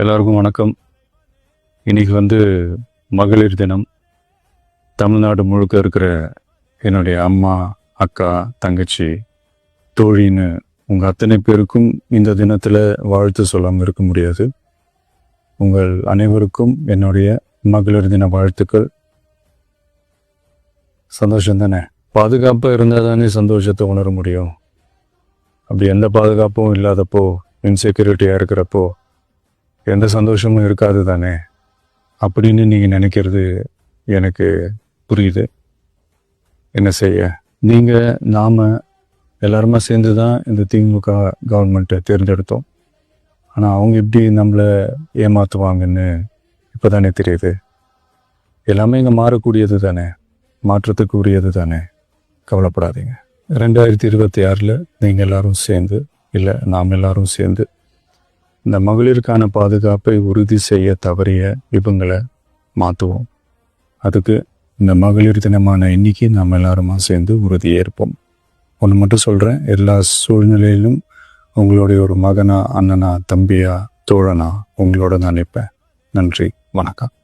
எல்லாருக்கும் வணக்கம். இன்னைக்கு மகளிர் தினம். தமிழ்நாடு முழுக்க இருக்கிற என்னுடைய அம்மா, அக்கா, தங்கச்சி, தோழின்னு உங்கள் அத்தனை பேருக்கும் இந்த தினத்தில் வாழ்த்து சொல்லாமல் இருக்க முடியாது. உங்கள் அனைவருக்கும் என்னுடைய மகளிர் தின வாழ்த்துக்கள். சந்தோஷம் தானே? பாதுகாப்பாக இருந்தால் தானே சந்தோஷத்தை உணர முடியும். அப்படி எந்த பாதுகாப்பும் இல்லாதப்போ, இன்செக்யூரிட்டியாக இருக்கிறப்போ எந்த சந்தோஷமும் இருக்காது தானே அப்படின்னு நீங்கள் நினைக்கிறது எனக்கு புரியுது. என்ன செய்ய, நாம் எல்லாருமா சேர்ந்து தான் இந்த திமுக கவர்மெண்ட்டை தேர்ந்தெடுத்தோம். ஆனால் அவங்க எப்படி நம்மளை ஏமாற்றுவாங்கன்னு இப்போ தானே தெரியுது. எல்லாமே இங்கே மாறக்கூடியது தானே, மாற்றத்துக்கு உரியது தானே. கவலைப்படாதீங்க. 2026 நீங்கள் எல்லாரும் சேர்ந்து, இல்லை நாம் எல்லாரும் சேர்ந்து இந்த மகளிருக்கான பாதுகாப்பை உறுதி செய்ய தவறிய இவங்களை மாற்றுவோம். அதுக்கு இந்த மகளிர் தினமான இன்னைக்கு நாம் எல்லாருமா சேர்ந்து உறுதியேற்போம். ஒன்று மட்டும் சொல்கிறேன், எல்லா சூழ்நிலையிலும் உங்களுடைய ஒரு மகனா, அண்ணனா, தம்பியா, தோழனா உங்களோட நான் நிற்பேன். நன்றி, வணக்கம்.